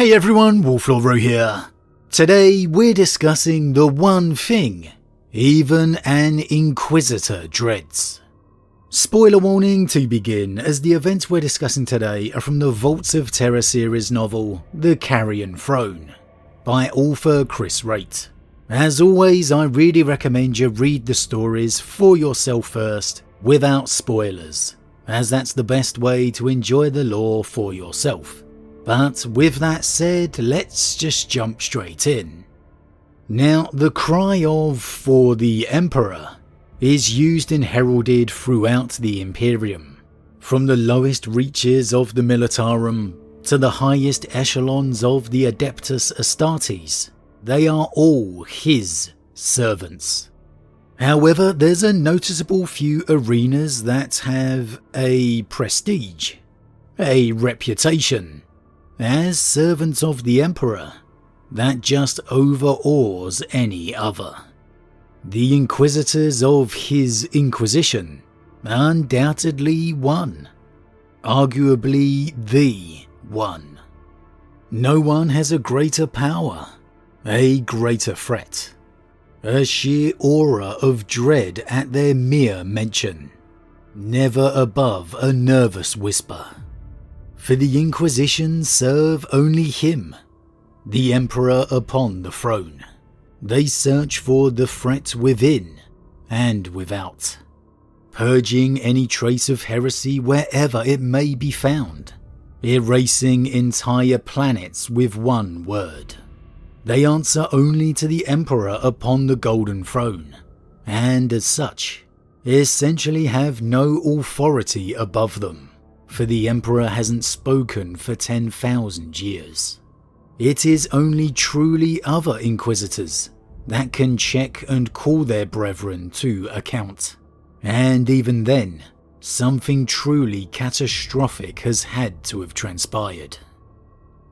Hey everyone, Wolf Lord Rho here. Today we're discussing the one thing even an Inquisitor dreads. Spoiler warning to begin, as the events we're discussing today are from the Vaults of Terra series novel The Carrion Throne by author Chris Wraight. As always, I really recommend you read the stories for yourself first without spoilers, as that's the best way to enjoy the lore for yourself. But with that said, let's just jump straight in. Now, the cry of "For the Emperor" is used and heralded throughout the Imperium, from the lowest reaches of the Militarum to the highest echelons of the Adeptus Astartes. They are all his servants. However, there's a noticeable few arenas that have a prestige, a reputation, as servants of the Emperor that just overawes any other. The Inquisitors of his Inquisition undoubtedly one, arguably the one. No one has a greater power, a greater threat, a sheer aura of dread at their mere mention, never above a nervous whisper. For the Inquisition serve only him, the Emperor upon the throne. They search for the threat within and without, purging any trace of heresy wherever it may be found, erasing entire planets with one word. They answer only to the Emperor upon the Golden Throne, and as such, essentially have no authority above them. For the Emperor hasn't spoken for 10,000 years. It is only truly other Inquisitors that can check and call their brethren to account. And even then, something truly catastrophic has had to have transpired.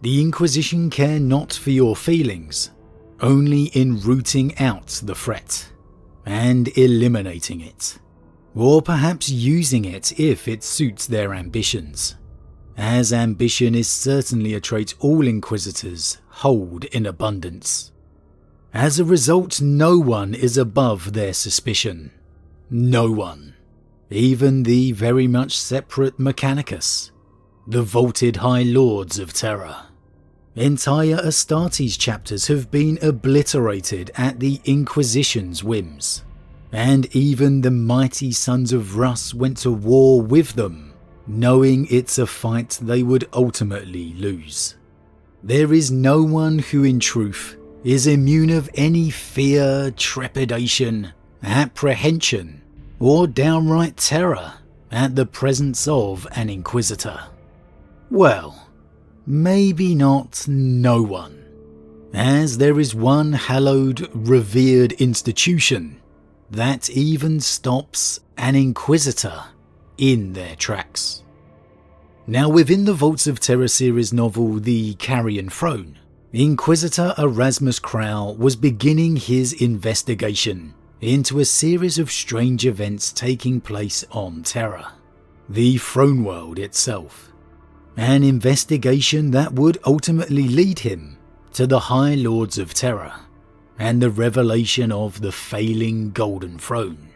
The Inquisition care not for your feelings, only in rooting out the threat and eliminating it. Or perhaps using it if it suits their ambitions, as ambition is certainly a trait all Inquisitors hold in abundance. As a result, no one is above their suspicion. No one. Even the very much separate Mechanicus, the vaulted High Lords of Terra. Entire Astartes chapters have been obliterated at the Inquisition's whims. And even the mighty Sons of Rus went to war with them, knowing it's a fight they would ultimately lose. There is no one who in truth is immune of any fear, trepidation, apprehension, or downright terror at the presence of an Inquisitor. Well, maybe not no one, as there is one hallowed, revered institution that even stops an Inquisitor in their tracks. Now, within the Vaults of Terra series novel The Carrion Throne, Inquisitor Erasmus Crowell was beginning his investigation into a series of strange events taking place on Terra, the throne world itself. An investigation that would ultimately lead him to the High Lords of Terra and the revelation of the failing Golden Throne.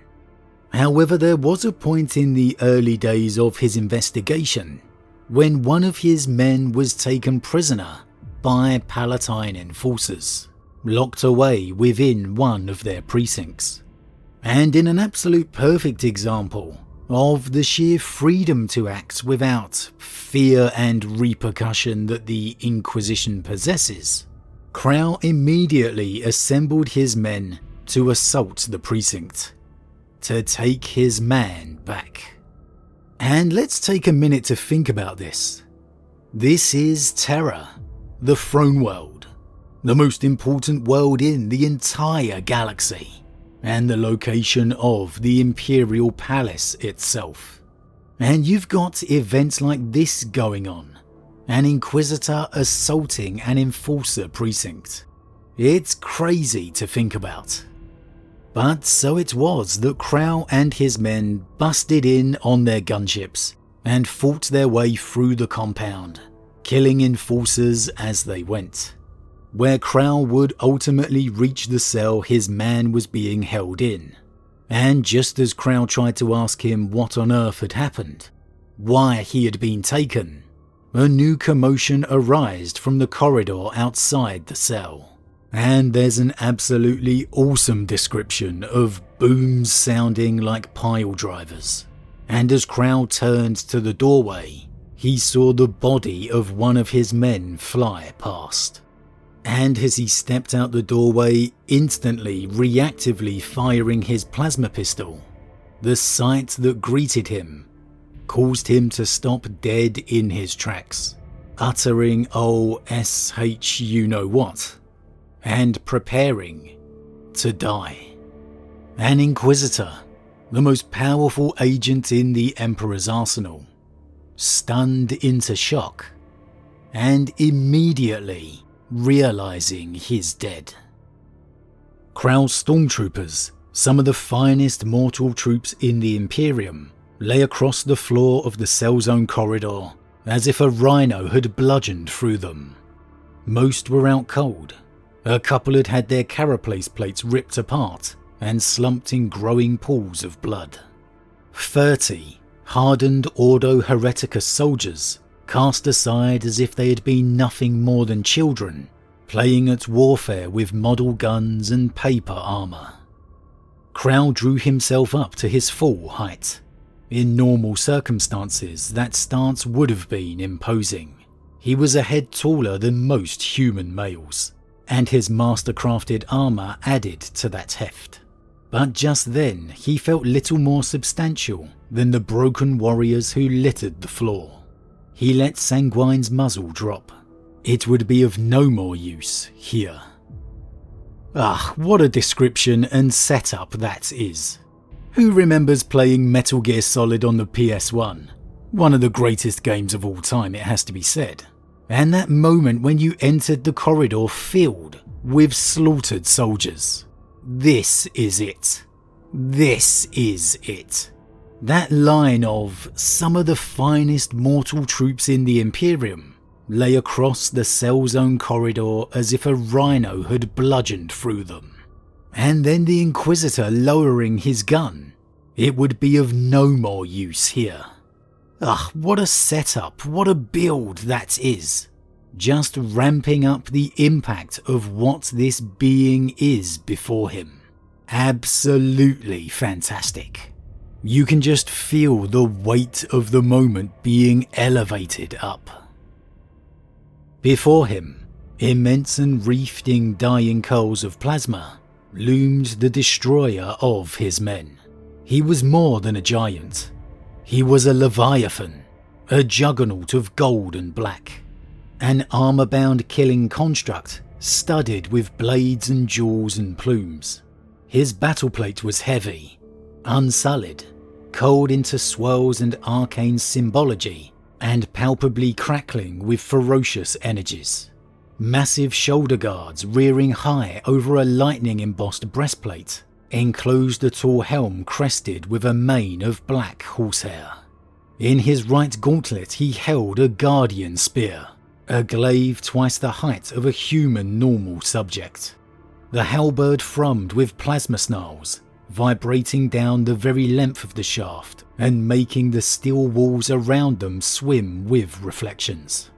However, there was a point in the early days of his investigation when one of his men was taken prisoner by Palatine enforcers, locked away within one of their precincts. And in an absolute perfect example of the sheer freedom to act without fear and repercussion that the Inquisition possesses, Crowell immediately assembled his men to assault the precinct, to take his man back. And let's take a minute to think about this. This is Terra, the throne world, the most important world in the entire galaxy, and the location of the Imperial Palace itself. And you've got events like this going on. An Inquisitor assaulting an Enforcer precinct. It's crazy to think about. But so it was that Crowell and his men busted in on their gunships and fought their way through the compound, killing enforcers as they went. Where Crow would ultimately reach the cell his man was being held in, and just as Crow tried to ask him what on earth had happened, why he had been taken, a new commotion arose from the corridor outside the cell, and there's an absolutely awesome description of booms sounding like pile drivers, and as Crow turned to the doorway, he saw the body of one of his men fly past. And as he stepped out the doorway, instantly reactively firing his plasma pistol, the sight that greeted him caused him to stop dead in his tracks, uttering "OSH you know what," and preparing to die. An Inquisitor, the most powerful agent in the Emperor's arsenal, stunned into shock, and immediately realizing he's dead. Krau's stormtroopers, some of the finest mortal troops in the Imperium, lay across the floor of the cell zone corridor as if a rhino had bludgeoned through them. Most were out cold. A couple had had their carapace plates ripped apart and slumped in growing pools of blood. 30 hardened Ordo Hereticus soldiers, cast aside as if they had been nothing more than children, playing at warfare with model guns and paper armour. Crow drew himself up to his full height. In normal circumstances, that stance would have been imposing. He was a head taller than most human males, and his master-crafted armour added to that heft. But just then, he felt little more substantial than the broken warriors who littered the floor. He let Sanguine's muzzle drop. It would be of no more use here. What a description and setup that is. Who remembers playing Metal Gear Solid on the PS1? One of the greatest games of all time, it has to be said. And that moment when you entered the corridor filled with slaughtered soldiers. This is it. This is it. That line of "some of the finest mortal troops in the Imperium" lay across the cell zone corridor as if a rhino had bludgeoned through them. And then the Inquisitor lowering his gun. It would be of no more use here. What a setup, what a build that is. Just ramping up the impact of what this being is before him. Absolutely fantastic. You can just feel the weight of the moment being elevated up. Before him, immense and wreathed in dying coals of plasma, loomed the destroyer of his men. He was more than a giant. He was a leviathan, a juggernaut of gold and black, an armour-bound killing construct studded with blades and jewels and plumes. His battleplate was heavy, unsullied, cold into swirls and arcane symbology, and palpably crackling with ferocious energies. Massive shoulder guards rearing high over a lightning-embossed breastplate enclosed a tall helm crested with a mane of black horsehair. In his right gauntlet he held a guardian spear, a glaive twice the height of a human normal subject. The halberd thrummed with plasma snarls, vibrating down the very length of the shaft and making the steel walls around them swim with reflections.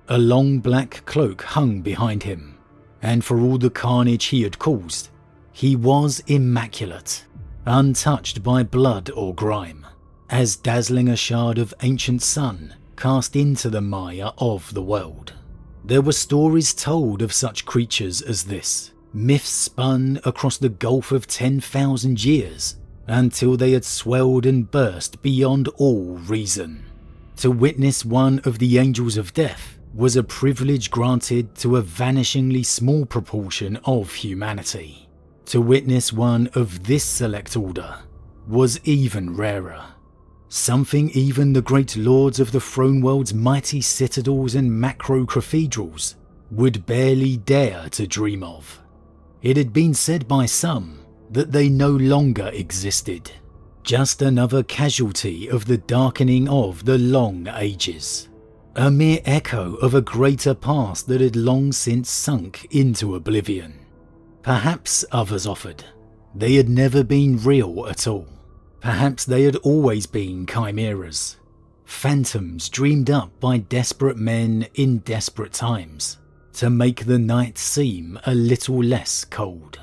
A long black cloak hung behind him, and for all the carnage he had caused, he was immaculate, untouched by blood or grime, as dazzling a shard of ancient sun cast into the mire of the world. There were stories told of such creatures as this, myths spun across the gulf of 10,000 years, until they had swelled and burst beyond all reason. To witness one of the angels of death was a privilege granted to a vanishingly small proportion of humanity. To witness one of this select order was even rarer. Something even the great lords of the throne world's mighty citadels and macro cathedrals would barely dare to dream of. It had been said by some that they no longer existed, just another casualty of the darkening of the long ages. a mere echo of a greater past that had long since sunk into oblivion. Perhaps, others offered, they had never been real at all. Perhaps they had always been chimeras, phantoms dreamed up by desperate men in desperate times to make the night seem a little less cold.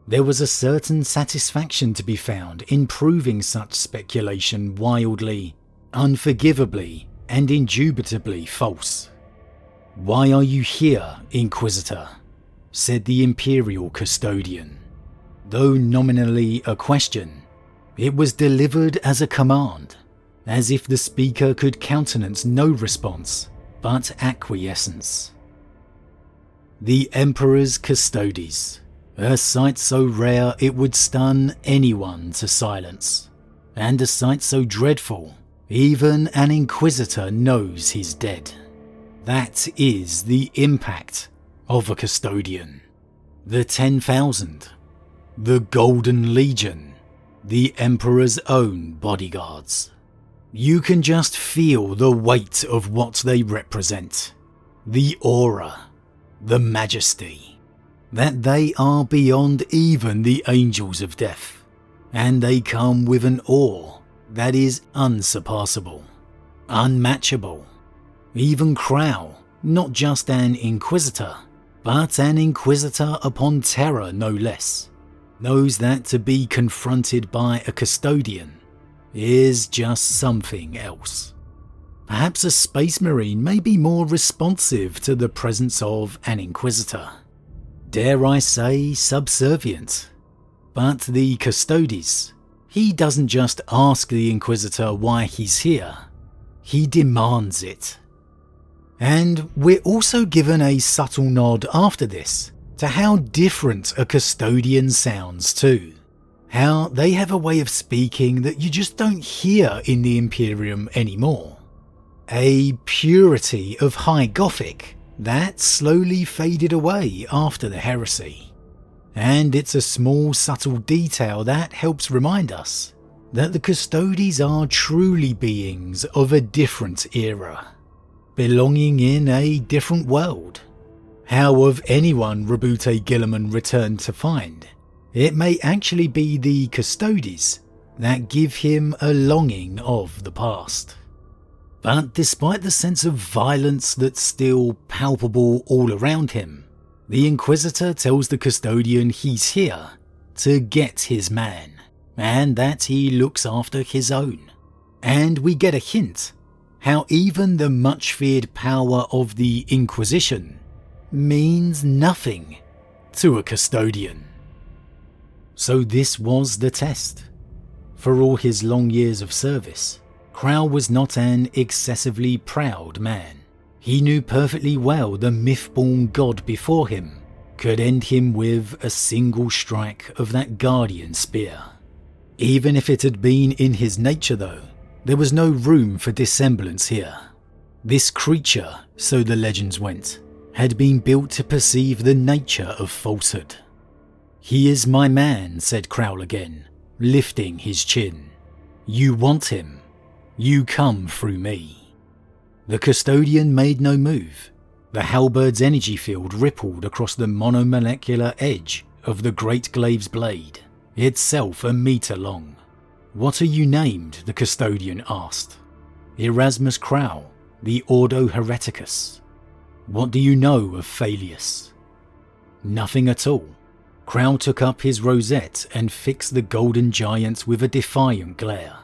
There was a certain satisfaction to be found in proving such speculation wildly, unforgivably, and indubitably false. "Why are you here, Inquisitor?" said the Imperial custodian. Though nominally a question, it was delivered as a command, as if the speaker could countenance no response but acquiescence. The Emperor's Custodes, a sight so rare it would stun anyone to silence, and a sight so dreadful even an Inquisitor knows he's dead. That is the impact of a custodian. The 10,000, the Golden Legion, the Emperor's own bodyguards. You can just feel the weight of what they represent, the aura, the majesty, that they are beyond even the angels of death, and they come with an awe that is unsurpassable, unmatchable. Even Crow, not just an Inquisitor, but an Inquisitor upon Terra no less, knows that to be confronted by a custodian is just something else. Perhaps a Space Marine may be more responsive to the presence of an Inquisitor. Dare I say subservient. But the Custodes, he doesn't just ask the Inquisitor why he's here, he demands it. And we're also given a subtle nod after this to how different a custodian sounds too. How they have a way of speaking that you just don't hear in the Imperium anymore. A purity of High Gothic that slowly faded away after the heresy. And it's a small subtle detail that helps remind us that the Custodes are truly beings of a different era, belonging in a different world. How of anyone Rabute Guilliman returned to find, it may actually be the Custodes that give him a longing of the past. But despite the sense of violence that's still palpable all around him, the Inquisitor tells the custodian he's here to get his man, and that he looks after his own. And we get a hint how even the much feared power of the Inquisition means nothing to a custodian. So this was the test. For all his long years of service, Crow was not an excessively proud man. He knew perfectly well the myth-born god before him could end him with a single strike of that guardian spear. Even if it had been in his nature though, there was no room for dissemblance here. This creature, so the legends went, had been built to perceive the nature of falsehood. "He is my man," said Crowl again, lifting his chin. "You want him. You come through me." The custodian made no move. The halberd's energy field rippled across the monomolecular edge of the great glaive's blade, itself a metre long. "What are you named?" the custodian asked. "Erasmus Crow, the Ordo Hereticus." "What do you know of Phalius?" "Nothing at all." Crow took up his rosette and fixed the golden giant with a defiant glare.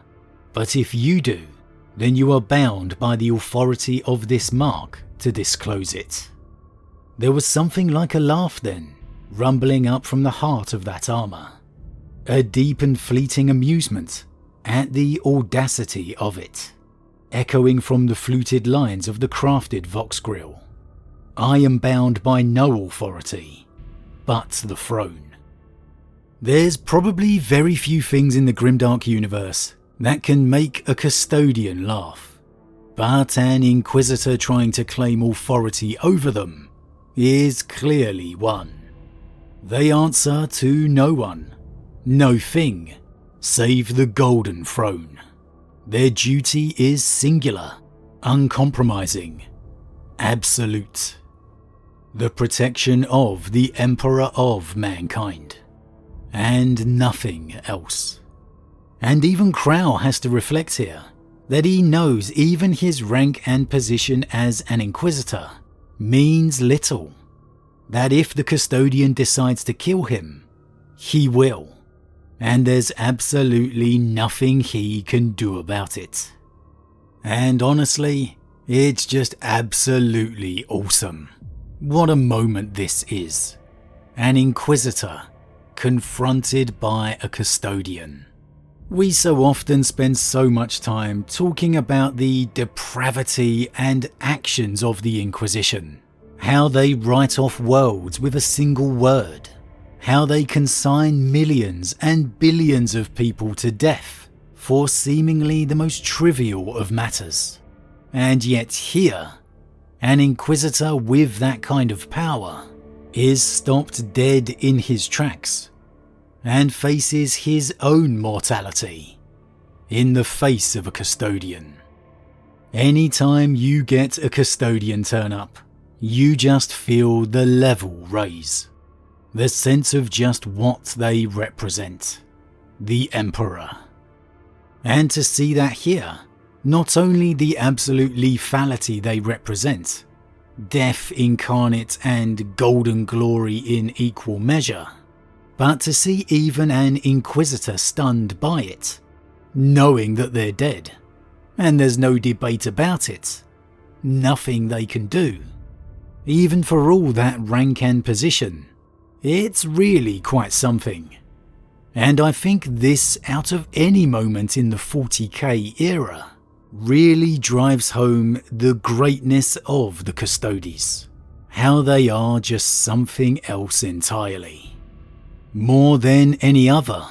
"But if you do, then you are bound by the authority of this mark to disclose it." There was something like a laugh then, rumbling up from the heart of that armour. A deep and fleeting amusement at the audacity of it, echoing from the fluted lines of the crafted vox grill. "I am bound by no authority but the throne." There's probably very few things in the grimdark universe that can make a custodian laugh, but an Inquisitor trying to claim authority over them is clearly one. They answer to no one, no thing, save the Golden Throne. Their duty is singular, uncompromising, absolute. The protection of the Emperor of mankind. And nothing else. And even Crow has to reflect here that he knows even his rank and position as an Inquisitor means little. That if the Custodian decides to kill him, he will. And there's absolutely nothing he can do about it. And honestly, it's just absolutely awesome. What a moment this is. An Inquisitor confronted by a Custodian. We so often spend so much time talking about the depravity and actions of the Inquisition. How they write off worlds with a single word. How they consign millions and billions of people to death for seemingly the most trivial of matters. And yet here, an Inquisitor with that kind of power is stopped dead in his tracks and faces his own mortality in the face of a Custodian. Anytime you get a Custodian turn up, you just feel the level raise. The sense of just what they represent. The Emperor. And to see that here, not only the absolute lethality they represent, death incarnate and golden glory in equal measure, but to see even an Inquisitor stunned by it, knowing that they're dead, and there's no debate about it, nothing they can do, even for all that rank and position, it's really quite something. And I think this, out of any moment in the 40k era, really drives home the greatness of the Custodes. How they are just something else entirely. More than any other,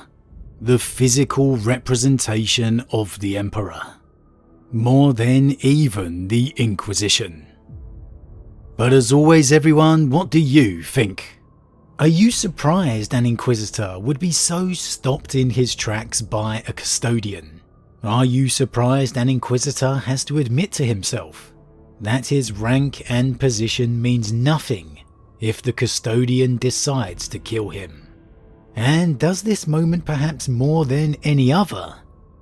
the physical representation of the Emperor. More than even the Inquisition. But as always everyone, what do you think? Are you surprised an Inquisitor would be so stopped in his tracks by a Custodian? Are you surprised an Inquisitor has to admit to himself that his rank and position means nothing if the Custodian decides to kill him? And does this moment, perhaps more than any other,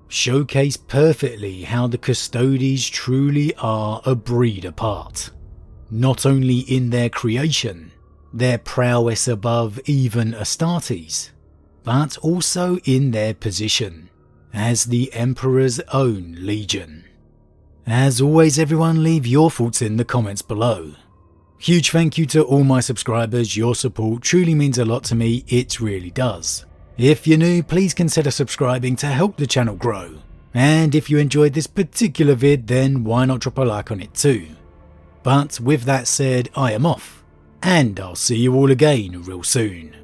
showcase perfectly how the Custodes truly are a breed apart? Not only in their creation, their prowess above even Astartes, but also in their position as the Emperor's own legion. As always everyone, leave your thoughts in the comments below. Huge thank you to all my subscribers, your support truly means a lot to me, it really does. If you're new, please consider subscribing to help the channel grow. And if you enjoyed this particular vid, then why not drop a like on it too. But with that said, I am off, and I'll see you all again real soon.